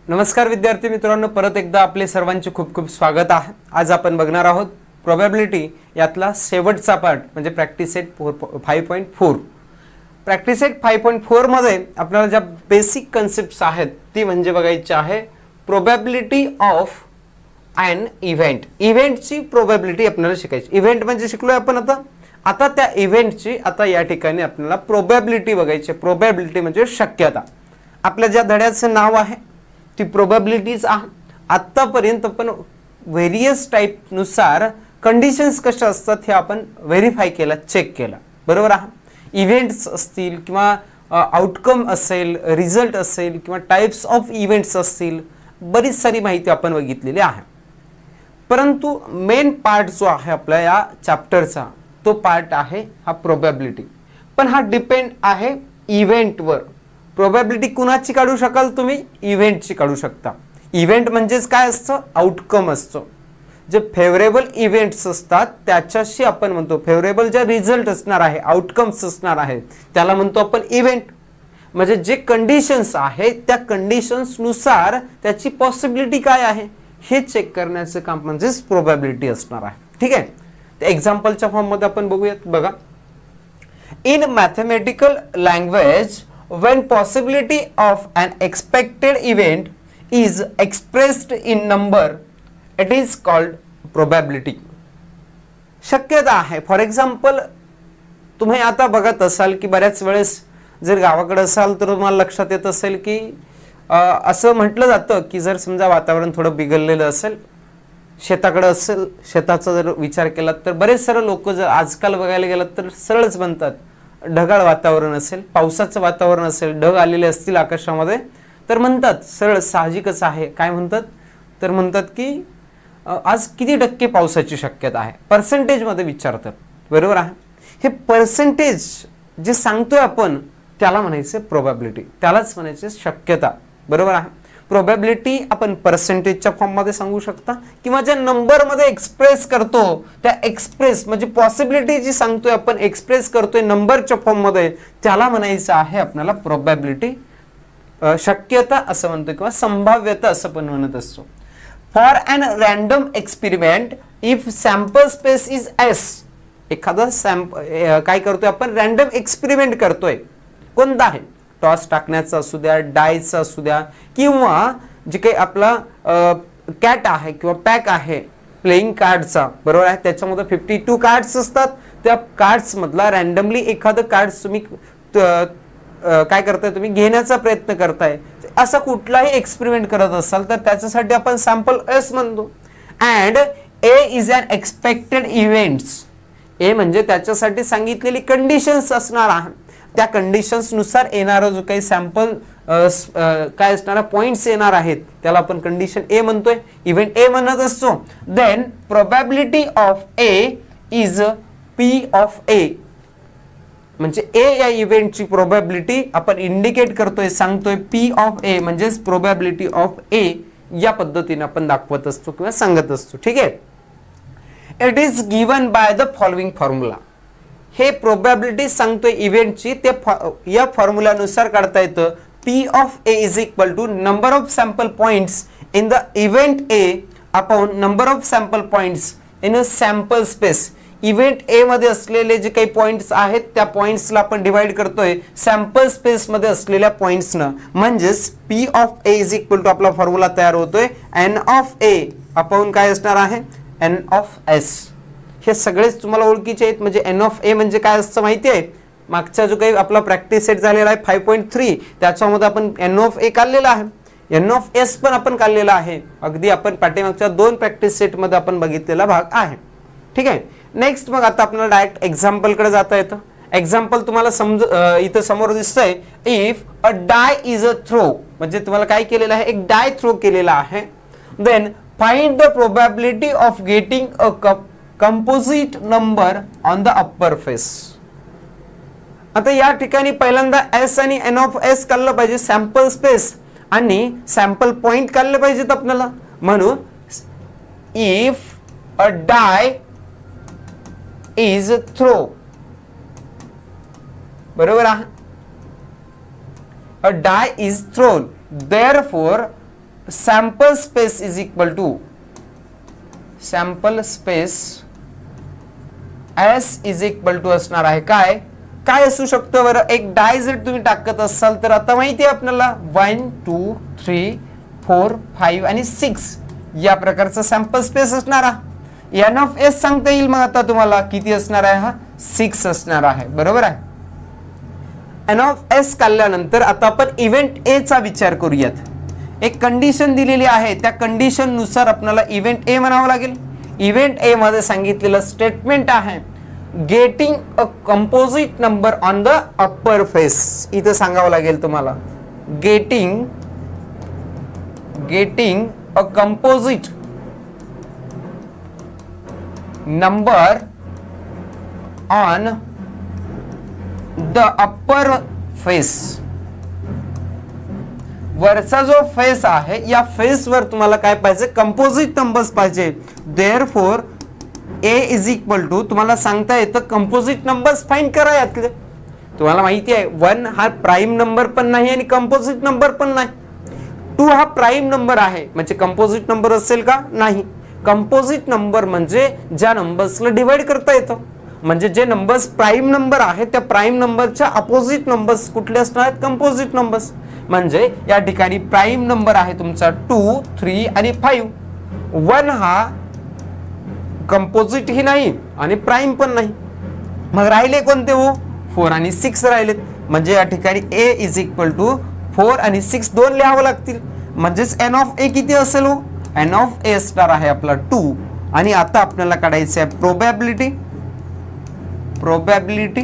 नमस्कार विद्यार्थी मित्रांनो, परत एकदा आपले सर्वांचे खूप खूप स्वागत आहे। आज आपण बघणार आहोत प्रोबॅबिलिटी यातला शेवटचा पार्ट म्हणजे प्रॅक्टिस सेट 5.4। प्रॅक्टिस सेट 5.4 मध्ये आपल्याला ज्या बेसिक कन्सेप्ट्स आहेत ती म्हणजे बघायची आहे प्रोबॅबिलिटी ऑफ एन इव्हेंट। इव्हेंटची प्रोबॅबिलिटी आपल्याला शिकायची। इव्हेंट म्हणजे शिकलोय आपण आता त्या इव्हेंटची आता या ठिकाणी आपल्याला प्रोबॅबिलिटी बघायची। प्रोबॅबिलिटी म्हणजे शक्यता। आपल्या ज्या धड्याचं नाव आहे ती प्रोबॅबिलिटीज आहे। आतापर्यंत आपण व्हेरियस टाइप नुसार कंडिशन्स कशा असतात हे आपण व्हेरीफाय केला, चेक केला, बरोबर आहे। इव्हेंट्स असतील किंवा आउटकम असेल, रिझल्ट असेल किंवा टाइप्स ऑफ इव्हेंट्स असतील, बरीच सारी माहिती आपण बघितलेली आहे। परंतु मेन पार्ट जो आहे आपल्या या चॅप्टरचा तो पार्ट आहे हा प्रोबॅबिलिटी। पण हा डिपेंड आहे इव्हेंटवर। प्रोबॅबिलिटी कुणाची काढू शकाल तुम्ही? इव्हेंटची काढू शकता। इव्हेंट म्हणजेच काय असतं? आउटकम असतो। जे फेवरेबल इव्हेंट्स असतात त्याच्याशी आपण म्हणतो, फेवरेबल जे रिझल्ट असणार आहे, आउटकम्स असणार आहे त्याला म्हणतो आपण इव्हेंट। म्हणजे जे कंडिशन्स आहेत त्या कंडिशन्स नुसार त्याची पॉसिबिलिटी काय आहे हे चेक करण्याचं काम म्हणजेच प्रोबॅबिलिटी असणार आहे। ठीक आहे, तर एक्झाम्पलच्या फॉर्म मध्ये आपण बघूयात। बघा, in mathematical language when possibility of an expected event is expressed in number, it is called probability। शक्यता आहे। फॉर एक्झाम्पल तुम्ही आता बघत असाल की बऱ्याच वेळेस जर गावाकडे असाल तर तुम्हाला लक्षात येत असेल की असं म्हटलं जातं की जर समजा वातावरण थोडं बिघडलेलं असेल, शेताकडे असेल, शेताचा जर विचार केला तर बरेच सारे लोक जर आजकाल बघायला गेलात तर सरळच म्हणतात ढगाळ वातावरण असेल, पावसाचं वातावरण असेल, ढग आलेले असतील आकाशामध्ये तर म्हणतात सरळ साहजिकच आहे, काय म्हणतात तर म्हणतात की आज किती टक्के पावसाची शक्यता आहे, पर्सेंटेज मध्ये विचारतात, बरोबर आहे। हे पर्सेंटेज जे सांगतोय आपण त्याला म्हणायचे प्रोबॅबिलिटी, त्यालाच म्हणायचे शक्यता, बरोबर आहे। प्रोबॅबिलिटी आपण पर्सेंटेजच्या फॉर्म मध्ये सांगू शकता किंवा ज्या नंबर मध्ये एक्सप्रेस करतो त्या एक्सप्रेस म्हणजे पॉसिबिलिटी जी सांगतोय आपण एक्सप्रेस करतोय नंबरच्या फॉर्म मध्ये त्याला म्हणायचं आहे आपल्याला प्रोबॅबिलिटी, शक्यता असं म्हणतो किंवा संभाव्यता असं पण म्हणत असतो। For an random experiment if sample space is S, एखादा काय करतोय आपण रॅन्डम एक्सपेरिमेंट करतोय, कोणता आहे? टॉस टाकण्याचा असू द्या, डायचा असू द्या किंवा जे काही आपला कॅट आहे किंवा पॅक आहे प्लेइंग कार्डचा, बरोबर आहे। त्याच्यामध्ये 52 कार्ड्स असतात। त्या कार्ड्स मधला रॅन्डमली एखादं कार्ड तुम्ही काय करताय, तुम्ही घेण्याचा प्रयत्न करताय। असा कुठलाही एक्सपेरिमेंट करत असाल तर त्याच्यासाठी आपण सॅम्पल एस म्हणतो। And A is unexpected events, A म्हणजे त्याच्यासाठी सांगितलेली कंडिशन्स असणार आहे, त्या कंडिशन्स नुसार येणारा जो काही सॅम्पल काय असणारा पॉइंट्स येणार आहेत त्याला आपण कंडिशन ए म्हणतोय, इव्हेंट ए म्हणत असतो। Then probability of A is P of A, म्हणजे ए या इव्हेंटची प्रोबॅबिलिटी आपण इंडिकेट करतोय, सांगतोय पी ऑफ ए म्हणजेच प्रोबॅबिलिटी ऑफ ए या पद्धतीने आपण दाखवत असतो किंवा सांगत असतो। ठीक आहे, it is given by the following formula. हे प्रोबॅबिलिटी सांगतोय इव्हेंटची, ते या फॉर्म्युलानुसार काढता येतं। P of A is equal to number of sample points in the event A upon number of sample points in a sample space. Event A मध्ये असलेले जे काही पॉइंट्स आहेत त्या पॉइंट्सला आपण डिवाइड करतोय सॅम्पल स्पेस मध्ये असलेल्या पॉइंट्सनं, म्हणजेच P of A is equal to आपला फॉर्म्युला तयार होतोय एन ऑफ ए अपॉन काय असणार आहे एन ऑफ एस। हे सगळेच तुम्हाला ओळखीचे आहेत। म्हणजे एन ऑफ ए म्हणजे काय असतं माहिती आहे? मागचा जो काही आपला प्रॅक्टिस सेट झालेला आहे 5.3 त्याच्यामध्ये आपण एन ऑफ ए काढलेला आहे, एन ऑफ एस पण आपण काढलेला आहे, अगदी आपण पाठीमागच्या 2 प्रॅक्टिस सेट मध्ये आपण बघितलेला भाग आहे। ठीक आहे, नेक्स्ट मग आता आपल्याला डायरेक्ट एक्झाम्पल कडे जाता येतं। एक्झाम्पल तुम्हाला इथं समोर दिसतंय, if a die is a throw, म्हणजे तुम्हाला काय केलेलं आहे, एक डाय थ्रो केलेला आहे। Then find the probability of getting a composite number on the upper face. आता या ठिकाणी पहिल्यांदा एस आणि एन ऑफ एस काढलं पाहिजे, सॅम्पल स्पेस आणि सॅम्पल पॉइंट काढले पाहिजेत आपल्याला। म्हणून if a die is throw, बरोबर आहे, a die is thrown, therefore sample space is equal to sample space S is equal to असणार आहे काय काय असू शकतं बरं. एक डाय जर तुम्ही टाकत असाल तर आता माहिती आहे आपल्याला 1 2 3 4 5 आणि 6 या प्रकारचा सॅम्पल स्पेस असणार आहे. एन ऑफ एस सांगता येईल मग आता तुम्हाला किती असणार आहे हा 6 असणार आहे बरोबर आहे. एन ऑफ एस काढल्यानंतर आता आपण इव्हेंट ए चा विचार करूयात. एक कंडिशन दिलेली आहे त्या कंडिशन नुसार आपल्याला इव्हेंट ए म्हणावं लागेल. इव्हेंट ए मध्ये सांगितलेलं स्टेटमेंट आहे getting a composite number on the upper face. इथं सांगावं लागेल तुम्हाला getting a composite number on the upper face. वरचा जो फेस आहे या फेस वर तुम्हाला काय पाहिजे कंपोजिट नंबर्स पाहिजे. Therefore A is equal to तुम्हाला सांगता येतं कंपोजिट नंबर्स फाइंड करा. यातले तुम्हाला माहिती आहे 1 हा प्राइम नंबर पण नाही आणि कंपोजिट नंबर पण नाही. 2 हा प्राइम नंबर आहे म्हणजे कंपोजिट नंबर असेल का नाही. कंपोजिट नंबर म्हणजे ज्या नंबर्सला डिवाइड करता येतं. म्हणजे जे नंबर्स प्राइम नंबर आहे त्या प्राइम नंबरच्या अपोजिट नंबर्स कुठले असणार आहेत कंपोजिट नंबर्स. म्हणजे या ठिकाणी प्राइम नंबर आहे तुमचा 2 3 आणि 5. 1 हा कंपोजिट ही नाही आणि प्राइम पण नाही. मग राहिले कोणते हो 4 आणि 6 राहिलेत. म्हणजे या ठिकाणी ए इज इक्वल टू 4 आणि 6 दोन लिहावं लागतील. म्हणजेच एन ऑफ ए किती असेल हो एन ऑफ ए स्टार आहे आपला 2. आणि आता आपल्याला काढायचं आहे probability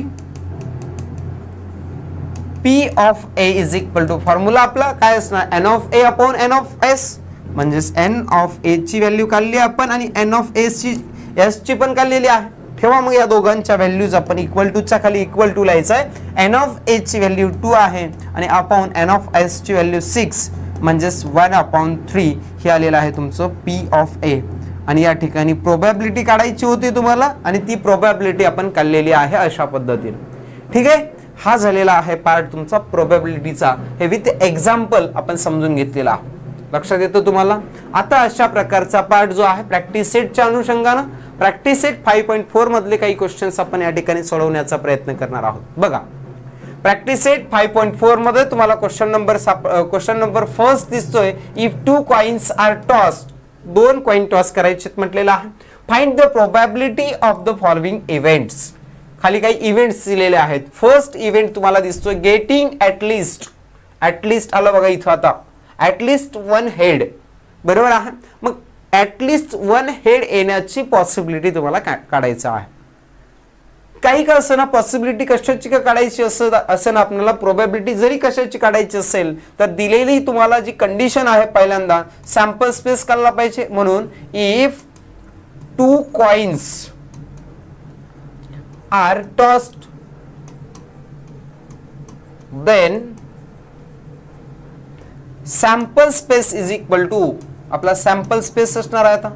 P of A is equal to formula आपला काय असणार N of A upon N of S. म्हणजेच एन ऑफ ए ची व्हॅल्यू काढली आपण आणि एन ऑफ एस ची पण काढलेली आहे. ठेवा मग या दोघांच्या व्हॅल्यूज आपण इक्वल टू च्या खाली इक्वल टू लिहायचं आहे. एन ऑफ ए ची व्हॅल्यू 2 आहे आणि अपॉन एन ऑफ एस ची व्हॅल्यू 6 म्हणजेच 1/3 हे आलेलं आहे तुमचं पी ऑफ ए. आणि या ठिकाणी प्रोबॅबिलिटी काढायची होती तुम्हाला आणि ती प्रोबॅबिलिटी आपण काढलेली आहे अशा पद्धतीने. ठीक आहे हा झालेला आहे पार्ट तुमचा प्रोबॅबिलिटीचा. हे विथ एक्झाम्पल आपण समजून घेतलेला आहे. लक्षात येतं तुम्हाला. आता अशा प्रकारचा पार्ट जो आहे प्रॅक्टिस सेटच्या अनुषंगानं प्रॅक्टिस सेट 5.4 मधले काही क्वेश्चन्स आपण या ठिकाणी सोडवण्याचा प्रयत्न करणार आहोत. बघा प्रॅक्टिस सेट 5.4 मध्ये तुम्हाला क्वेश्चन नंबर फर्स्ट दिसतोय. If 2 coins are tossed 2 coin toss करायचे म्हटलेलं आहे. Find the probability of the following events. खाली काही इव्हेंट्स दिलेले आहेत. फर्स्ट इव्हेंट तुम्हाला दिसतोय गेटिंग ऍटलिस्ट आलं बघा इथं आता ऍटलिस्ट 1 हेड बरोबर आहे. मग ऍटलिस्ट 1 हेड येण्याची पॉसिबिलिटी तुम्हाला काढायचं आहे. काही का असं ना पॉसिबिलिटी कशाची का काढायची असं ना आपल्याला प्रोबॅबिलिटी जरी कशाची काढायची असेल तर दिलेली तुम्हाला जी कंडिशन आहे पहिल्यांदा सॅम्पल स्पेस काढला पाहिजे. म्हणून if 2 coins are tossed then sample space is equal to आपला सॅम्पल स्पेस असणार आहे. आता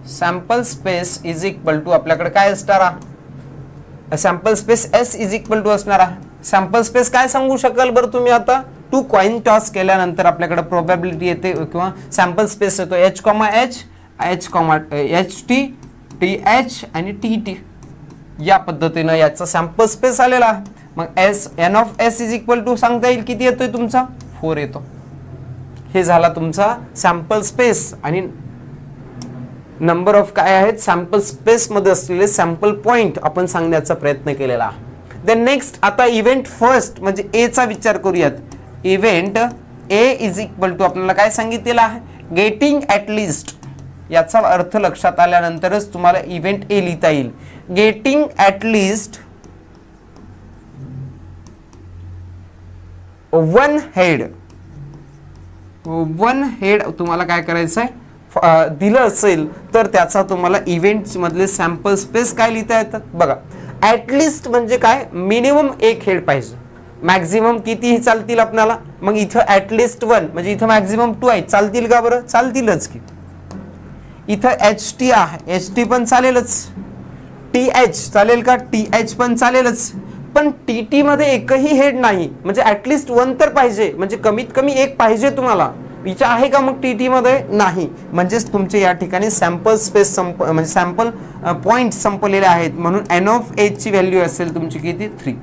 sample space is equal to आपल्याकडे काय असणार आहे sample space S is equal to असणार आहे. सॅम्पल स्पेस काय सांगू शकाल बरं तुम्ही आता 2 कॉइन टॉस केल्यानंतर आपल्याकडे प्रोबॅबिलिटी येते किंवा सॅम्पल स्पेस येतो एच टी टी एच आणि टी टी या पद्धतीनं याचा सॅम्पल स्पेस आलेला आहे. मग S N of S is equal to सांगता येईल किती येतोय तुमचा 4 येतो. हे झाला तुमचा सॅम्पल स्पेस आणि नंबर ऑफ काय आहेत सॅम्पल स्पेस मध्ये असलेले सॅम्पल पॉइंट आपण सांगण्याचा प्रयत्न केलेला आहे. देन नेक्स्ट आता इव्हेंट फर्स्ट म्हणजे ए चा विचार करूयात. Event A is equal to आपल्याला काय सांगितलेलं आहे गेटिंग ऍटलिस्ट. याचा अर्थ लक्षात आल्यानंतरच तुम्हाला इव्हेंट ए लिहिता येईल. गेटिंग ऍटलिस्ट 1 हेड तुम्हाला काय करायचं आहे दिलं असेल तर त्याचा तुम्हाला इव्हेंट मधले सॅम्पल स्पेस काय लिहिता येतात. बघा ऍटलिस्ट म्हणजे काय मिनिमम 1 हेड पाहिजे. मॅक्झिमम कितीही चालतील आपल्याला. मग इथं ऍटलिस्ट 1 म्हणजे इथं मॅक्झिमम 2 आहे. चालतील का बरं चालतीलच की. इथं एच टी आहे एच टी पण चालेलच. टी एच चालेल का टी एच पण चालेलच. पण टी टी मध्ये एकही हेड नाही म्हणजे ऍटलिस्ट 1 तर पाहिजे. म्हणजे कमीत कमी 1 पाहिजे तुम्हाला. विचार आहे का मग टी मध्ये? नाही. म्हणजेच तुमचे या ठिकाणी सॅम्पल स्पेस म्हणजे सॅम्पल पॉइंट संपलेले आहेत, म्हणून एन ऑफ ए ची व्हॅल्यू असेल तुमची किती? 3.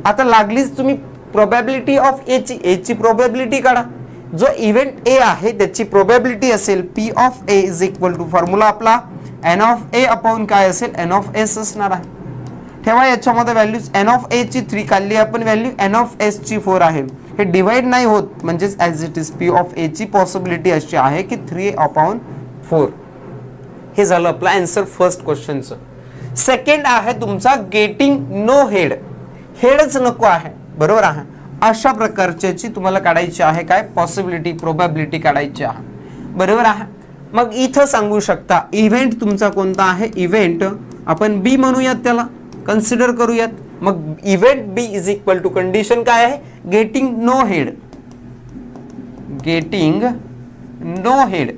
आता लागलीच तुम्ही प्रोबॅबिलिटी ऑफ ए ची प्रोबॅबिलिटी काढा. जो इव्हेंट ए आहे त्याची प्रोबॅबिलिटी असेल P of A is equal to formula आपला एन ऑफ ए अपॉन काय असेल? एन ऑफ एस असणार आहे. ठेवा याच्यामध्ये व्हॅल्यूज. एन ऑफ ए ची 3 काढली आपण व्हॅल्यू, एन ऑफ एस ची 4 आहे. हे डिवाइड नाही होत, म्हणजेच as it is P of A ची पॉसिबिलिटी अशी आहे की 3/4. हे झालं आपलं आन्सर फर्स्ट क्वेश्चनचं. सेकंड आहे तुमचा गेटिंग नो हेड. हेडच नको आहे, बरोबर आहे. अशा प्रकारची तुम्हाला काढायची आहे काय? पॉसिबिलिटी, प्रोबॅबिलिटी काढायची आहे, बरोबर आहे. मग इथं सांगू शकता इव्हेंट तुमचा कोणता आहे? इव्हेंट आपण बी म्हणूयात, त्याला कन्सिडर करूयात. मग event B is equal to condition काय आहे? Getting no head. Getting no head,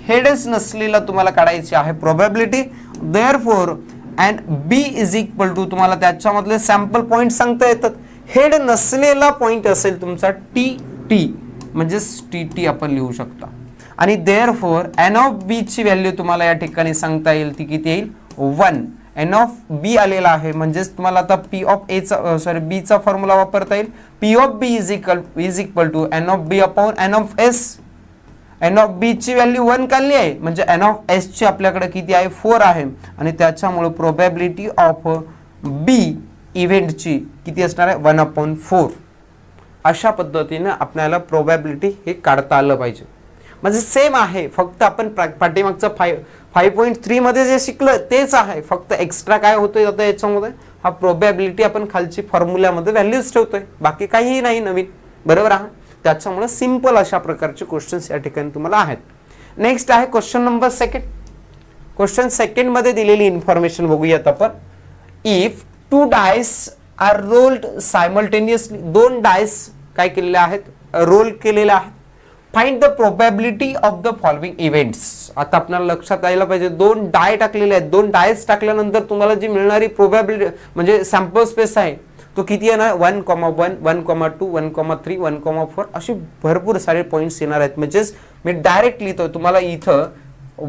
हेडच नसलेला तुम्हाला काढायची आहे probability. Therefore and B is equal to तुम्हाला त्याच्यामधले सॅम्पल पॉइंट सांगता येतात. हेड नसलेला पॉइंट असेल तुमचा टी टी, म्हणजेच टी टी आपण लिहू शकता. आणि देअरफॉर एन ऑफ बी ची व्हॅल्यू तुम्हाला या ठिकाणी सांगता येईल ती किती येईल? 1. एन ऑफ बी आलेला आहे, म्हणजेच तुम्हाला आता पी ऑफ ए चा बी चा फॉर्म्युला वापरता येईल. P of B is equal to N of B upon N of S. N of B ची व्हॅल्यू 1 काढली आहे, म्हणजे एन ऑफ एस ची आपल्याकडे किती आहे? 4 आहे. आणि त्याच्यामुळे प्रोबॅबिलिटी ऑफ बी इव्हेंटची किती असणार आहे? 1/4. अशा पद्धतीने आपल्याला प्रोबॅबिलिटी हे काढता आलं पाहिजे. म्हणजे सेम आहे, फक्त आपण पाठीमागचं 5.3 मध्ये जे शिकलं तेच आहे, फक्त एक्स्ट्रा काय होतोय आता याच्यामध्ये? हा प्रोबॅबिलिटी आपण खालची फॉर्म्युल्यामध्ये व्हॅल्यूज ठेवतोय, बाकी काहीही नाही नवीन, बरोबर आहे. त्याच्यामुळे सिंपल अशा प्रकारचे क्वेश्चन्स या ठिकाणी तुम्हाला आहेत. नेक्स्ट आहे क्वेश्चन नंबर 2. क्वेश्चन 2 मध्ये दिलेली इन्फॉर्मेशन बघूयात आपण. If 2 dice are rolled simultaneously, 2 dice काय केलेले आहेत? रोल केलेले आहेत. Find the probability of the following events. आता आपल्याला लक्षात यायला पाहिजे 2 डाय टाकलेले आहेत. 2 डायस टाकल्यानंतर तुम्हाला जी मिळणारी प्रोबॅबिलिटी म्हणजे सॅम्पल स्पेस आहे तो किती येणार? 1,1, 1,2, 1,3, 1,4 अशी भरपूर सारे पॉइंट्स येणार आहेत. म्हणजेच मी डायरेक्ट लिहितो तुम्हाला इथं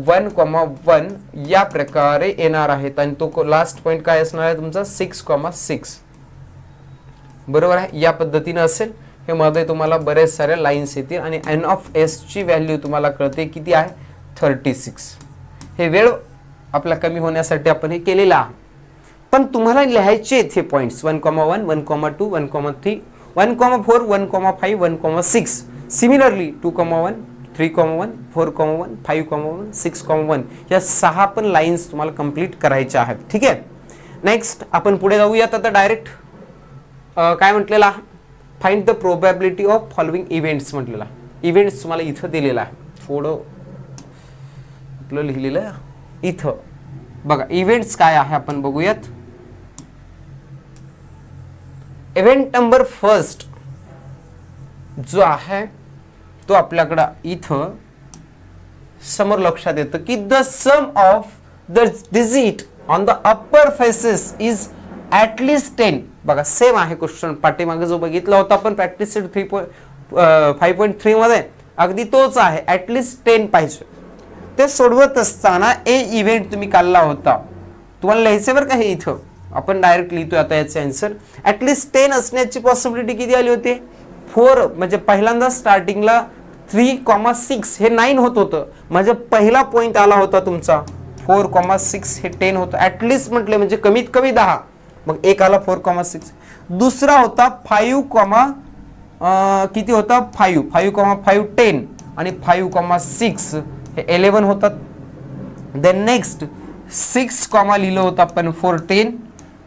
1,1 या प्रकारे येणार आहेत. आणि तो लास्ट पॉइंट काय असणार आहे तुमचा? 6,6, बरोबर आहे. या पद्धतीने असेल. हे मध्ये तुम्हाला बरेच सारे लाईन्स येतील. आणि एन ऑफ एस ची व्हॅल्यू तुम्हाला कळते किती आहे? 36. हे वेळ आपला कमी होण्यासाठी आपण हे केलेलं आहे. पण तुम्हाला लिहायचे आहेत हे पॉइंट्स 1,1, 1,2, 1,3, 1,4, 1,5, 1,6. सिमिलरली 2,1, 3,1, 4,1, 5,1, 6,1 या 6 पण लाईन्स तुम्हाला कंप्लीट करायच्या आहेत. ठीक आहे. नेक्स्ट आपण पुढे जाऊयात. आता डायरेक्ट काय म्हटलेलं आहे? Find the probability of following events म्हटलेला. इव्हेंट्स तुम्हाला इथं दिलेला आहे. थोडं आपलं लिहिलेलं इथं बघा. इव्हेंट्स काय आहे आपण बघूयात. इव्हेंट नंबर 1 जो आहे तो आपल्याकडे इथं समोर लक्षात येतं की the sum of the digit on the upper faces is at least 10. बघा सेम आहे क्वेश्चन. पाठीमागे जो बघितला होता आपण प्रॅक्टिस सेट 5.3 मध्ये अगदी तोच आहे. ॲटलिस्ट 10 पाहिजे. ते सोडवत असताना ए इव्हेंट तुम्ही काढला होता. तुम्हाला लिहायचं बरं का हे इथं. आपण डायरेक्ट लिहितोय आता याचे आन्सर. ॲटलिस्ट 10 असण्याची पॉसिबिलिटी किती आली होती? 4. म्हणजे पहिल्यांदा स्टार्टिंगला 3,6 हे 9 होत होतं. म्हणजे पहिला पॉइंट आला होता तुमचा 4,6 हे 10 होतं. ॲटलिस्ट म्हटले म्हणजे कमीत कमी 10. मग एक आला 4,6. दुसरा होता 5, किती होता? 5,5 10 आणि 5,6 हे 11 होतात. देन नेक्स्ट 6 लिहिलं होतं आपण 4 10.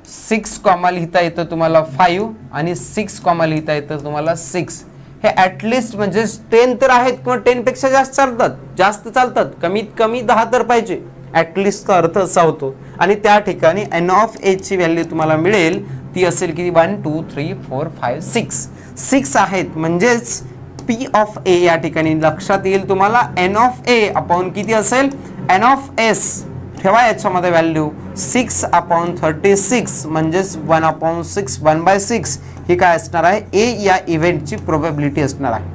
6 लिहिता येतं तुम्हाला 5 आणि 6 लिहिता येतं तुम्हाला 6. हे ॲटलिस्ट म्हणजे 10 तर आहेत किंवा 10 पेक्षा जास्त चालतात. कमीत कमी 10 तर पाहिजे. ॲटलिस्टचा अर्थ असा होतो. आणि त्या ठिकाणी एन ऑफ ए ची व्हॅल्यू तुम्हाला मिळेल ती असेल की 1 2 3 4 5 6. 6 आहेत म्हणजेच पी ऑफ ए या ठिकाणी लक्षात येईल तुम्हाला. एन ऑफ ए अपॉन किती असेल? एन ऑफ एस ठेवा याच्यामध्ये व्हॅल्यू 6/36 म्हणजेच 1/6 1/6 ही काय असणार आहे? ए या इव्हेंटची प्रोबॅबिलिटी असणार आहे.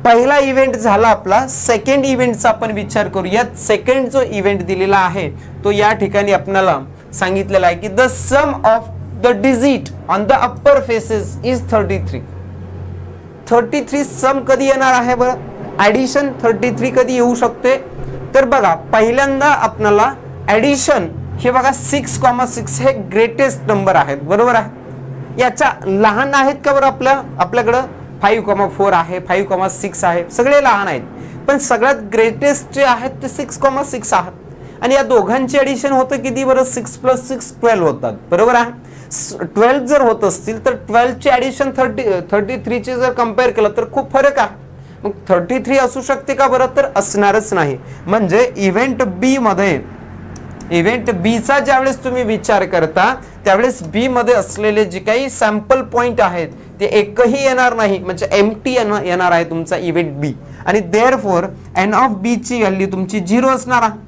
पहिला इव्हेंट झाला आपला, सेकंड इव्हेंटचा आपण विचार करूयात. सेकंड जो इव्हेंट दिलेला आहे तो या ठिकाणी आपल्याला सांगितलेला आहे की the sum of the digit on the upper faces is 33. 33 sum कधी येणार आहे बरं, ऍडिशन 33 कधी येऊ शकते, तर बघा पहिल्यांदा आपल्याला ऍडिशन हे बघा 6,6 हे ग्रेटेस्ट नंबर आहेत, बरोबर आहे. याच्या लहान आहेत का बरं आपल्याकडं 5,4 आहे, 5,6 आहे, सगळे लहान आहेत, पण सगळ्यात ग्रेटेस्ट जे आहेत ते 6,6 आहेत. आणि या दोघांची ऍडिशन होतं किती बरं, 6 + 6 12 होतात, बरोबर आहे. 12 जर होत असतील तर 12 ची ऍडिशन 33 ची जर कम्पेअर केलं तर खूप फरक आहे. मग 33 असू शकते का बरं, तर असणारच नाही. म्हणजे इव्हेंट बी चा ज्यावेळेस तुम्ही विचार करता त्यावेळेस बी मध्ये असलेले जे काही सॅम्पल पॉइंट आहेत ते एकही येणार नाही, म्हणजे एम्प्टी येणार आहे तुमचा इव्हेंट बी. आणि देअरफॉर एन ऑफ बी ची व्हॅल्यू तुमची 0 असणार आहे,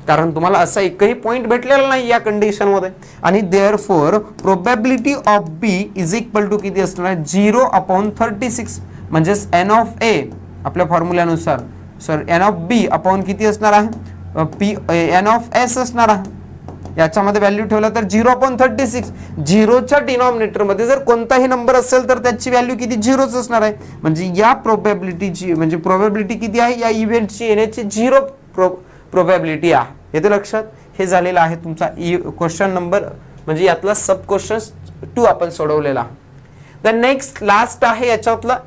कारण तुम्हाला असा एकही पॉइंट भेटलेला नाही या कंडिशन मध्ये. आणि therefore probability of B is equal to किती असणार आहे, 0/36. म्हणजेच एन ऑफ ए आपल्या फॉर्म्युल्यानुसार एन ऑफ बी अपॉन किती असणार आहे, एन ऑफ एस असणार आहे. याच्यामध्ये व्हॅल्यू ठेवला तर 0/36. 0च्या डिनॉमिनेटर मध्ये जर कोणताही नंबर असेल तर त्याची व्हॅल्यू किती 0च असणार आहे. म्हणजे या प्रोबॅबिलिटीची म्हणजे प्रोबॅबिलिटी किती आहे, या इव्हेंटची येण्याची 0 प्रोबॅबिलिटी आहे. येते लक्षात. हे झालेला आहे तुमचा क्वेश्चन नंबर, म्हणजे यातला सब क्वेश्चन 2 आपण सोडवलेला. द नेक्स्ट लास्ट आहे याच्यातला,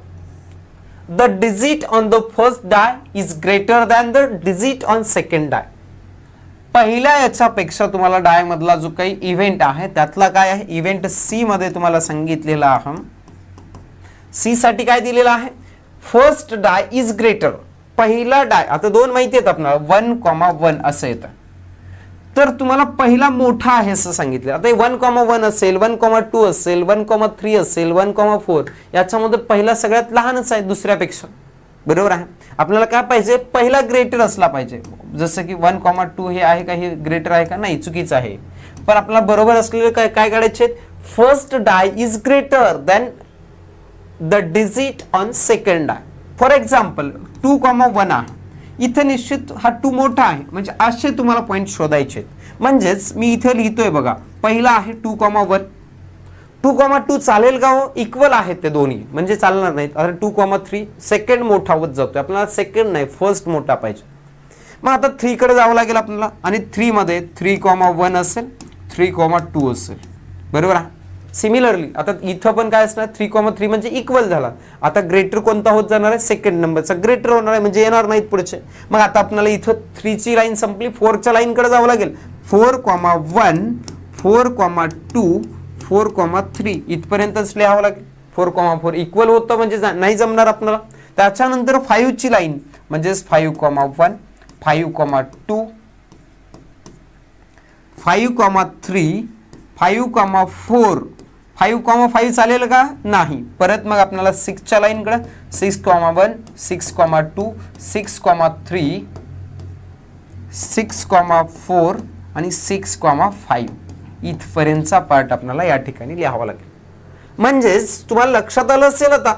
the digit on the first die is greater than the digit on second die. पहिल्या याच्यापेक्षा तुम्हाला डाय मधला जो काही इव्हेंट आहे त्यातला काय आहे, इव्हेंट सी मध्ये तुम्हाला सांगितलेला आहे. सी साठी काय दिलेला आहे, फर्स्ट डाय इज ग्रेटर. पहिला डाय, आता दोन माहिती आहेत आपल्याला, 1,1 असं येतं, तर तुम्हाला पहिला मोठा आहे असं सांगितलं. आता 1,1 असेल, 1,2 असेल, 1,3 असेल, 1,4, याच्यामध्ये पहिला सगळ्यात लहानच आहे दुसऱ्यापेक्षा, बरोबर आहे. आपल्याला काय पाहिजे, पहिला ग्रेटर असला पाहिजे. जसं की 1,2 हे आहे का, हे ग्रेटर आहे का, नाही, चुकीचं आहे. पण आपल्याला बरोबर असलेले काय करायचे, first die is greater than the digit on second die. For example 2,1 आहे, इथे निश्चित हा 2 मोठा आहे, म्हणजे असे तुम्हाला पॉइंट शोधायचे. म्हणजेच मी इथे लिहितोय बघा, पहिला आहे 2,1. 2,2 चालेल का हो, इक्वल आहेत ते दोन्ही, म्हणजे चालणार नाहीत. आता 2,3 सेकंड मोठा होत जातोय, आपल्याला सेकंड नाही फर्स्ट मोठा पाहिजे. मग आता 3 कडे जावं लागेल आपल्याला, आणि 3 मध्ये 3,1 असेल, 3,2 असेल, बरोबर आहे. सिमिलरली आता इथं पण काय असणार, 3,3 म्हणजे इक्वल झाला. आता ग्रेटर कोणता होत जाणार आहे, सेकंड नंबरचा ग्रेटर होणार आहे, म्हणजे येणार नाहीत पुढचे. मग आता आपल्याला इथं 3 ची लाईन संपली, 4 च्या लाईन कडे जावं लागेल. 4,1, 4,2, 4,3 इथपर्यंतच लिहावं लागेल. 4,4 इक्वल होतं म्हणजे नाही जमणार आपल्याला. त्याच्यानंतर 5 ची लाईन, म्हणजेच 5,1, 5,2, 5,3, 5,4, 5,5 चालेल का, नाही. परत मग आपल्याला 6 च्या लाईन कडे 6,1, 6,2, 6,3, 6,4 आणि 6,5 इथपर्यंतचा पार्ट आपल्याला या ठिकाणी लिहावा लागेल. म्हणजेच तुम्हाला लक्षात आलं असेल आता,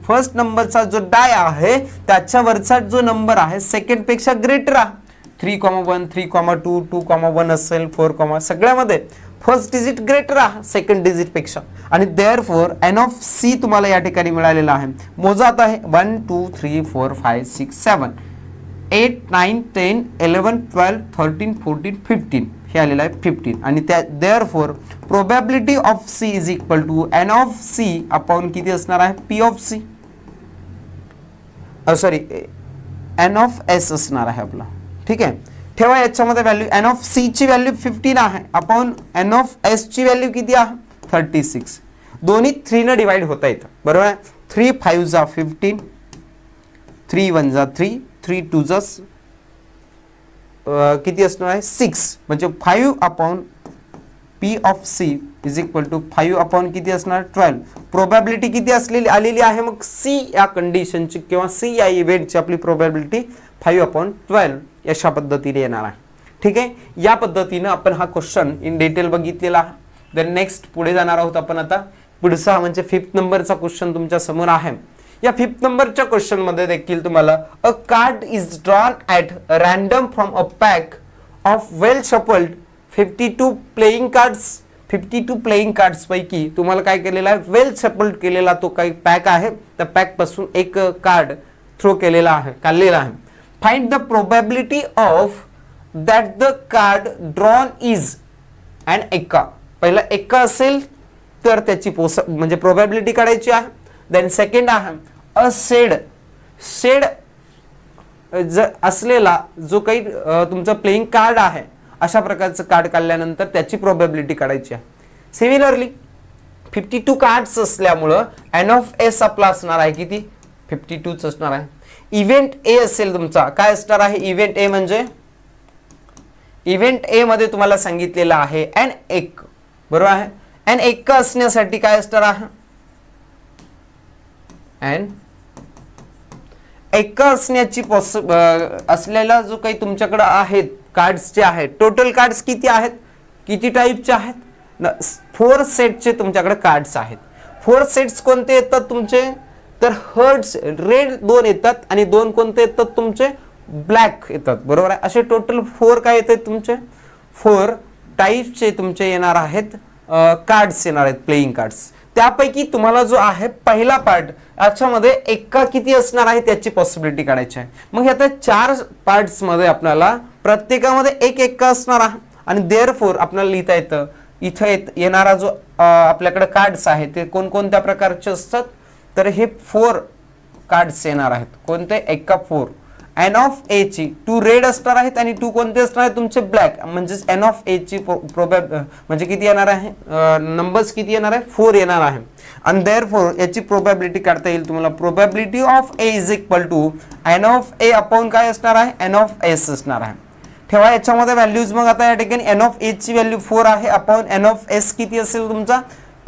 फर्स्ट नंबरचा जो डाय आहे त्याच्यावरचा जो नंबर आहे सेकंड पेक्षा ग्रेटर आहे. 3,1, 3,2, 2,1 असेल, 4, सगळ्यामध्ये फर्स्ट डिजिट ग्रेटर आहे सेकंड डिजिट पेक्षा. आणि देअरफॉर एन ऑफ सी तुम्हाला या ठिकाणी मिळालेला आहे. मोजात आहे 1, 2, 3, 4, 5, 6, 7, 8, 9, 10, 11, 12, 13, 14, 15 हे आलेलं आहे 15. आणि त्या therefore probability of C is equal to N of C upon किती असणार आहे, P of C, sorry N of S असणार आहे आपला. ठीक आहे, ठेवा याच्यामध्ये व्हॅल्यू. एन ऑफ सी ची व्हॅल्यू 15 आहे अपॉन एन ऑफ एस ची व्हॅल्यू किती आहे 36. दोन्ही 3 ने डिवाइड होता येतं, बरोबर आहे. 3 5 जा 15, 3 1 जा 3, 3 2 जा किती असणार आहे 6, म्हणजे 5 upon P of C is equal to 5 upon किती असणार 12. प्रोबॅबिलिटी किती असलेली आलेली आहे मग सी या कंडिशनची किंवा सी या इव्हेंटची आपली प्रोबॅबिलिटी 5/12 अशा पद्धतीने येणार आहे. ठीक आहे, या पद्धतीने आपण हा क्वेश्चन इन डिटेल बघितलेला आहे. देन नेक्स्ट पुढे जाणार आहोत आपण. आता पुढचा म्हणजे 5th नंबरचा क्वेश्चन तुमच्या समोर आहे. या 5th नंबरच्या क्वेश्चन मध्ये देखील तुम्हाला अ card is drawn at random from a pack of well shuffled 52 playing cards 52 playing cards पैकी तुम्हाला काय केलेला आहे, वेल शफल्ड केलेला तो काही पॅक आहे, त्या पॅक पासून एक कार्ड थ्रो केलेला आहे, काढलेला आहे. Find the probability of that the card drawn is and Ekka. पहिला एक्का असेल तर त्याची म्हणजे प्रोबॅबिलिटी काढायची आहे. देन सेकंड आहे अ शेड जर असलेला जो काही तुमचा प्लेइंग कार्ड आहे अशा प्रकारचं कार्ड काढल्यानंतर त्याची प्रोबॅबिलिटी काढायची आहे. सिमिलरली 52 कार्ड्स असल्यामुळं एन ऑफ एस आपला असणार आहे किती, 52च असणार आहे. इव्हेंट ए असेल तुमचा, काय असणार आहे इव्हेंट ए म्हणजे, इव्हेंट ए मध्ये तुम्हाला सांगितलेलं आहे एन एक, बरोबर आहे. एन एक असण्यासाठी काय असणार आहे, एन एक असण्याची असलेला जो काही तुमच्याकडे आहेत कार्ड्स जे आहेत, टोटल कार्ड्स किती आहेत, किती टाइपचे आहेत, 4 सेटचे तुमच्याकडे कार्ड्स आहेत. 4 सेट्स कोणते येतात तुमचे, तर हर्ड्स रेड 2 येतात आणि 2 कोणते येतात तुमचे, ब्लॅक येतात, बरोबर आहे. असे टोटल 4 काय येतात तुमचे, 4 टाइपचे तुमचे येणार आहेत कार्ड्स येणार आहेत, प्लेइंग कार्ड्स. त्यापैकी तुम्हाला जो आहे पहिला पार्ट याच्यामध्ये एक्का किती असणार आहे त्याची पॉसिबिलिटी काढायची आहे. मग आता 4 पार्ट्स मध्ये आपल्याला प्रत्येकामध्ये एक एक्का असणार आहे आणि देअरफॉर आपल्याला लिहिता येतं इथे येणारा जो आपल्याकडे कार्ड्स आहे ते कोणकोणत्या प्रकारचे असतात, तर हे 4 कार्ड्स येणार आहेत. कोणते, एक्का 4. एन ऑफ ए ची 2 रेड असणार आहेत आणि 2 कोणते असणार आहेत तुमचे, ब्लॅक. म्हणजे एन ऑफ ए ची म्हणजे किती येणार आहे, नंबर्स किती येणार आहे, 4 येणार आहे. आणि देअरफॉर याची प्रोबॅबिलिटी काढता येईल तुम्हाला. Probability of A is equal to N of A upon काय असणार आहे, एन ऑफ एस असणार आहे. ठेवा याच्यामध्ये व्हॅल्यूज. मग आता या ठिकाणी एन ऑफ ए ची व्हॅल्यू 4 आहे अपॉन एन ऑफ एस किती असेल तुमचा,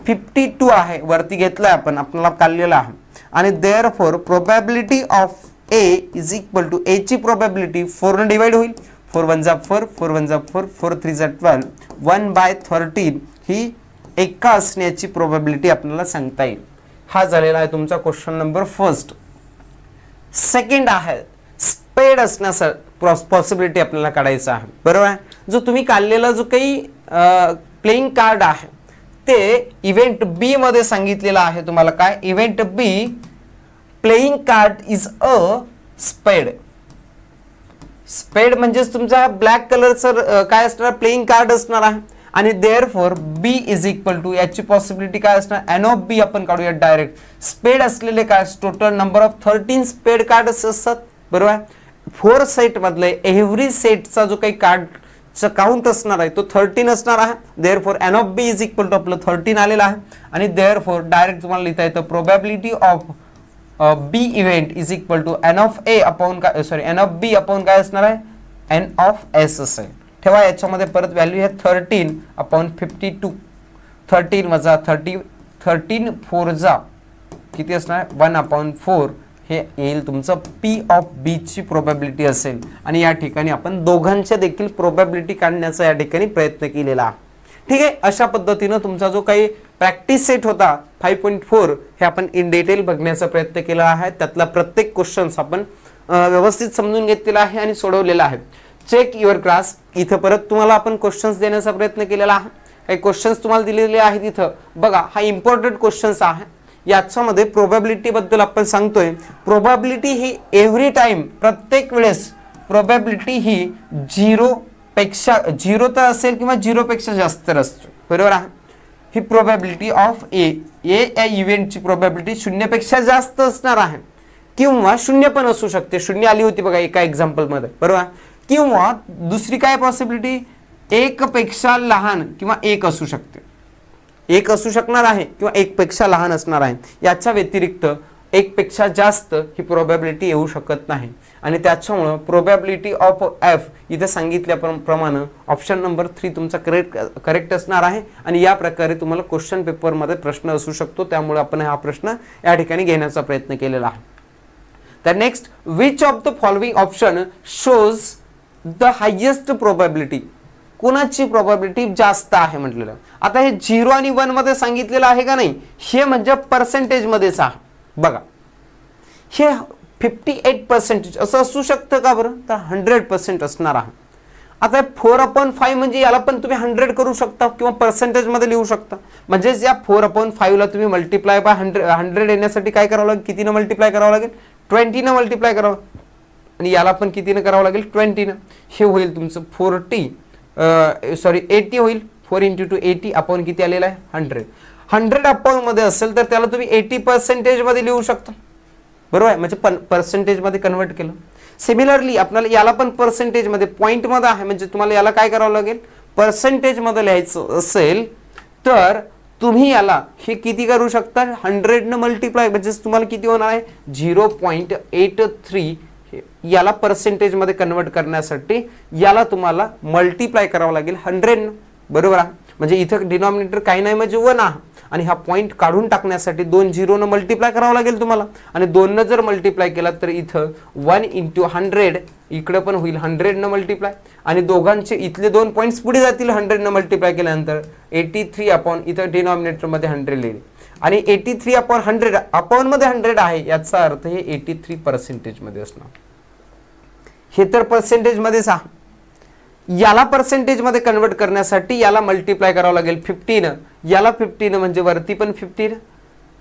52 आहे, वरती घेतलाय आपण, आपल्याला काढलेला आहे. आणि therefore probability of A is equal to A ची प्रोबॅबिलिटी 4 ने डिवाइड होईल. 4 1 जा 4, 4 1 जा 4, 4 3 जा 12, 1/13 ही एक्का असण्याची प्रोबॅबिलिटी आपल्याला सांगता येईल. हा झालेला आहे तुमचा क्वेश्चन नंबर फर्स्ट. सेकंड आहे स्पेड असण्याचा पॉसिबिलिटी आपल्याला काढायचा आहे, बरोबर आहे. जो तुम्ही काढलेला जो काही प्लेइंग कार्ड आहे ते इव्हेंट बी मध्ये सांगितलेला आहे तुम्हाला. काय, event be playing card is a स्पेड. स्पेड म्हणजे तुमचा ब्लॅक कलरचं काय असणार, प्लेइंग कार्ड असणार आहे. आणि therefore B is equal to याची पॉसिबिलिटी काय असणार, एन ऑफ बी आपण काढूया डायरेक्ट. स्पेड असलेले काय, टोटल नंबर ऑफ 13 स्पेड कार्ड असतात, बरोबर आहे. 4 सेट मधले एव्हरी सेटचा जो काही कार्डचा काउंट असणार आहे तो 13 असणार आहे. Therefore N of B is equal to आपलं 13 आलेला आहे. आणि देअरफॉर डायरेक्ट तुम्हाला लिहिता येतं probability of B event is equal to N of A upon काय, sorry N of B upon काय असणार आहे, एन ऑफ एस असेल. ठेवा याच्यामध्ये परत व्हॅल्यू आहे 13 अपॉन 52, 13 वजा 13 4 जा किती असणार, 1/4 हे येईल तुमचं पी ऑफ बी ची प्रोबॅबिलिटी असेल. आणि या ठिकाणी आपण दोघांच्या देखील प्रोबॅबिलिटी काढण्याचा या ठिकाणी प्रयत्न केलेला आहे. ठीक आहे, अशा पद्धतीनं तुमचा जो काही प्रॅक्टिस सेट होता 5.4 हे आपण इन डिटेल बघण्याचा प्रयत्न केला आहे. त्यातला प्रत्येक क्वेश्चन्स आपण व्यवस्थित समजून घेतलेला आहे आणि सोडवलेला आहे. Check your class. इथं परत तुम्हाला आपण क्वेश्चन्स देण्याचा प्रयत्न केलेला आहे. काही क्वेश्चन्स तुम्हाला दिलेले आहेत इथं बघा, हा इम्पॉर्टंट क्वेश्चन्स आहे. याच्यामध्ये प्रोबॅबिलिटी बद्दल आपण सांगतोय. प्रोबॅबिलिटी ही एव्हरी टाइम, प्रत्येक वेळेस प्रोबॅबिलिटी ही 0 तर असेल किंवा 0 पेक्षा जास्त असतो, बरोबर आहे. ही प्रोबॅबिलिटी ऑफ ए या इव्हेंटची प्रोबॅबिलिटी 0 पेक्षा जास्त असणार आहे किंवा 0 पण असू शकते. 0 आली होती बघा एका एक्झाम्पल मध्ये, बरोबर. किंवा दुसरी काय पॉसिबिलिटी, 1 पेक्षा लहान किंवा 1 असू शकते, 1 असू शकणार आहे किंवा 1 पेक्षा लहान असणार आहे. याच्या व्यतिरिक्त 1 पेक्षा जास्त ही प्रोबॅबिलिटी येऊ शकत नाही. आणि त्याच्यामुळे प्रोबॅबिलिटी ऑफ एफ इथे सांगितल्याप्रमाणे ऑप्शन नंबर 3 तुमचा करेक्ट असणार आहे. आणि या प्रकारे तुम्हाला क्वेश्चन पेपर मध्ये प्रश्न असू शकतो. त्यामुळे आपण हा प्रश्न या ठिकाणी घेण्याचा प्रयत्न केलेला आहे. तर next, which of the following option shows the highest probability. कोणाची प्रोबॅबिलिटी जास्त आहे म्हटलेलं. आता हे 0 आणि 1 मध्ये सांगितलेलं आहे का नाही, हे म्हणजे पर्सेंटेज मध्येच आहे बघा. हे 58% असं असू शकतं का बरं? तर 100% असणार आहे. आता 4/5 म्हणजे याला पण तुम्ही 100 करू शकता किंवा पर्सेंटेज मध्ये लिहू शकता. म्हणजेच या 4/5 ला तुम्ही मल्टिप्लाय बाय 100 येण्यासाठी काय करावं लागेल? कितीनं मल्टिप्लाय करावं लागेल? 20 न मल्टिप्लाय करावं. आणि याला पण कितीनं करावं लागेल? 20 न. हे होईल तुमचं 80 होईल. 4 × 2 80 अपॉन किती आलेला आहे? 100. 100 अपॉन मध्ये असेल तर त्याला तुम्ही 80% मध्ये लिहू शकता. बरोबर आहे, म्हणजे पर्सेंटेज मध्ये कन्वर्ट केलं. सिमिलरली आपल्याला याला पण पर्सेंटेज मध्ये पॉइंट मध्ये आहे, म्हणजे तुम्हाला याला काय करावं लागेल? पर्सेंटेज मध्ये लिहायचं असेल तर तुम्ही याला हे किती करू शकता? 100 न मल्टिप्लाय, म्हणजे तुम्हाला किती होणार आहे? 0.83. याला पर्सेंटेज मध्ये कन्वर्ट करण्यासाठी याला तुम्हाला मल्टिप्लाय करावं लागेल 100 न. बरोबर आहे, म्हणजे इथं डिनॉमिनेटर काही नाही म्हणजे 1 आहे. आणि हा पॉइंट काढून टाकण्यासाठी 2 0 न मल्टिप्लाय करावं लागेल तुम्हाला. आणि 2 न जर मल्टिप्लाय केला तर इथं 1 × 100 इकडे पण होईल 100 न मल्टिप्लाय. आणि दोघांचे इथले 2 पॉइंट्स पुढे जातील 100 न मल्टिप्लाय केल्यानंतर. 83 अपॉन इथं डिनॉमिनेटर मध्ये 100 लिहिले. आणि 83 अपॉन 100 अपॉन मध्ये 100 आहे, याचा अर्थ हे 83% मध्ये असणार. हे तर पर्सेंटेज मध्येच आहे. याला पर्सेंटेज मध्ये कन्वर्ट करण्यासाठी याला मल्टिप्लाय करावं लागेल 50 न. याला 50 न म्हणजे वरती पण 50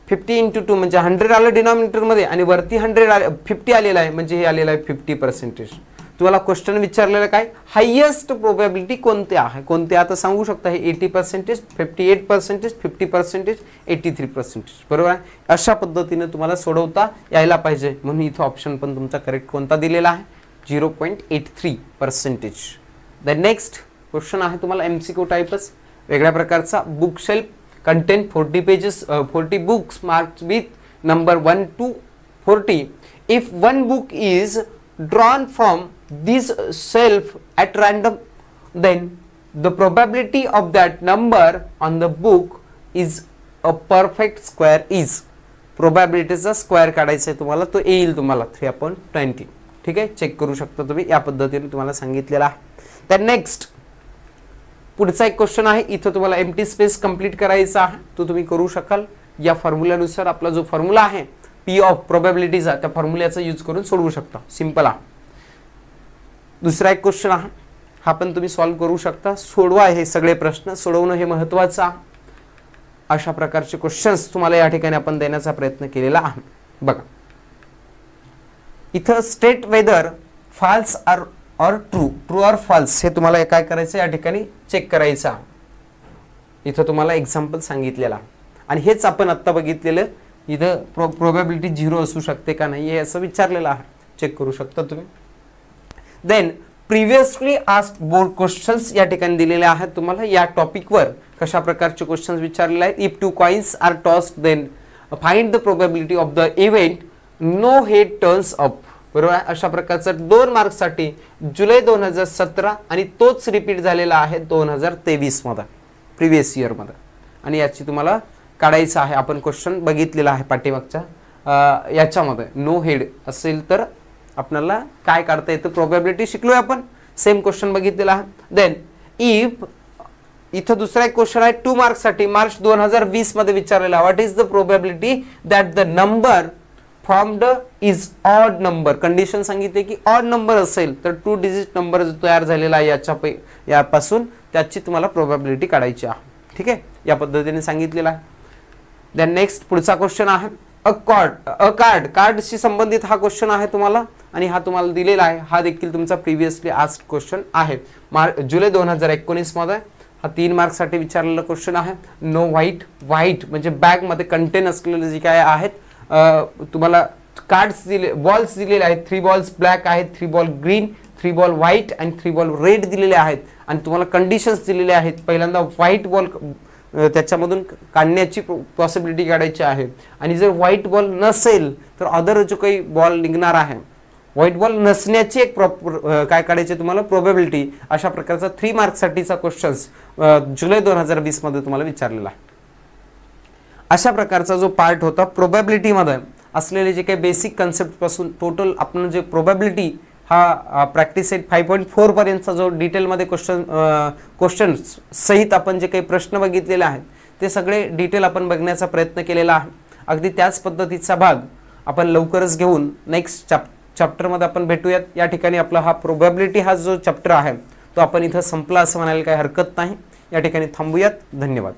× 2 म्हणजे 100 आलं डिनॉमिनेटर मध्ये आणि वरती 50 आलेला आहे, म्हणजे हे आलेलं आहे 50%. तुम्हाला क्वेश्चन विचारलेलं काय? हायेस्ट प्रोबॅबिलिटी कोणते आहे? कोणते आता सांगू शकता? हे 80%, 58%, 50%, 83%. बरोबर आहे. अशा पद्धतीने तुम्हाला सोडवता यायला पाहिजे, म्हणून इथं ऑप्शन पण तुमचा करेक्ट कोणता दिलेला आहे? 0.83%. द नेक्स्ट क्वेश्चन आहे तुम्हाला MCQ टाइपच, वेगळ्या प्रकारचा. Book shelf content 40 pages 40 books marked with number 1 to 40. If one book is drawn from this shelf at random, then the probability of that number on the book is a perfect square is. प्रोबॅबिलिटीचा square काढायचा आहे तुम्हाला, तो येईल तुम्हाला 3/20. ठीक आहे, check करू शकता तुम्ही. या पद्धतीने तुम्हाला सांगितलेलं आहे. तर नेक्स्ट पुढचा एक क्वेश्चन आहे. इथं तुम्हाला एम्प्टी स्पेस कंप्लीट करायचा आहे, तो तुम्ही करू शकाल. या फॉर्म्युल्यानुसार आपला जो फॉर्म्युला आहे P ऑफ प्रोबॅबिलिटीचा, त्या फॉर्म्युल्याचा यूज करून सोडवू शकता. सिंपल आहे. दुसरा एक क्वेश्चन आहे, हा पण तुम्ही सॉल्व्ह करू शकता. सोडवा हे सगळे प्रश्न, सोडवणं हे महत्त्वाचं आहे. अशा प्रकारचे क्वेश्चन्स तुम्हाला या ठिकाणी आपण देण्याचा प्रयत्न केलेला आहे. बघा इथं स्टेट वेदर फॉल्स और ट्रू और फॉल्स हे तुम्हाला काय करायचं या ठिकाणी चेक करायचं आहे. इथं तुम्हाला एक्झाम्पल सांगितलेला आणि हेच आपण आत्ता बघितलेलं. इथं प्रोबॅबिलिटी 0 असू शकते का नाही हे असं विचारलेलं आहे, चेक करू शकता तुम्ही. Then previously asked board questions या ठिकाणी दिलेले आहेत तुम्हाला. या टॉपिकवर कशा प्रकारचे क्वेश्चन्स विचारलेले आहेत. If 2 coins are tossed then find the probability of the event no head turns up. बरोबर आहे. अशा प्रकारचं 2 मार्क्ससाठी जुलै 2017 आणि तोच रिपीट झालेला आहे 2023 मध्ये, प्रिव्हियस इयर मध्ये. आणि याची तुम्हाला काढायचं आहे. आपण क्वेश्चन बघितलेला आहे पाठीमागच्या याच्यामध्ये. नो हेड असेल तर आपल्याला काय काढता येतं? प्रोबॅबिलिटी शिकलोय आपण, सेम क्वेश्चन बघितलेला आहे. देन इफ इथं दुसरा एक क्वेश्चन आहे 2 मार्क्ससाठी, मार्च 2020 मध्ये विचारलेला. What is the probability that the number formed is odd number. Condition सांगितले की ऑड नंबर असेल तर 2 डिजिट नंबर जो तयार झालेला आहे यापासून त्याची तुम्हाला प्रोबॅबिलिटी काढायची आहे. ठीक आहे, या पद्धतीने सांगितलेलं आहे. देन नेक्स्ट पुढचा क्वेश्चन आहे कार्डशी संबंधित हा क्वेश्चन आहे तुम्हाला आणि हा तुम्हाला दिलेला आहे. हा देखील तुमचा प्रिव्हियसली आस्क्ड क्वेश्चन आहे. जुलै 2019 मध्ये हा 3 मार्क्ससाठी विचारलेला क्वेश्चन आहे. नो व्हाईट म्हणजे बॅग मध्ये कंटेन असलेले जे काय आहेत तुम्हाला कार्ड्स दिले, बॉल्स दिलेले आहेत. 3 बॉल्स ब्लॅक आहेत, 3 बॉल ग्रीन, 3 बॉल व्हाईट आणि 3 बॉल रेड दिलेले आहेत. आणि तुम्हाला कंडिशन्स दिलेले आहेत. पहिल्यांदा व्हाईट बॉल त्याच्यामधून काढण्याची पॉसिबिलिटी काढायची आहे. आणि जर व्हाईट बॉल नसेल तर अदर जो काही बॉल निघणार आहे, व्हाईट बॉल नसण्याची एक काय काढायची तुम्हाला प्रोबॅबिलिटी. अशा प्रकारचा 3 मार्क्ससाठीचा क्वेश्चन्स जुलै 2020 मध्ये तुम्हाला विचारलेला आहे. अशा प्रकारचा जो पार्ट होता प्रोबॅबिलिटी मध्ये असलेले जे काही बेसिक कन्सेप्ट पासून टोटल आपण जे प्रोबॅबिलिटी हा प्रॅक्टिस सेट 5.4 पर्यंतचा जो डिटेलमध्ये क्वेश्चन सहित आपण जे काही प्रश्न बघितलेले आहेत ते सगळे डिटेल आपण बघण्याचा प्रयत्न केलेला आहे. अगदी त्याच पद्धतीचा भाग आपण लवकरच घेऊन नेक्स्ट चॅप्टरमध्ये आपण भेटूयात. या ठिकाणी आपला हा प्रोबॅबिलिटी हा जो चॅप्टर आहे तो आपण इथं संपला असं म्हणायला काही हरकत नाही. या ठिकाणी थांबूयात. धन्यवाद.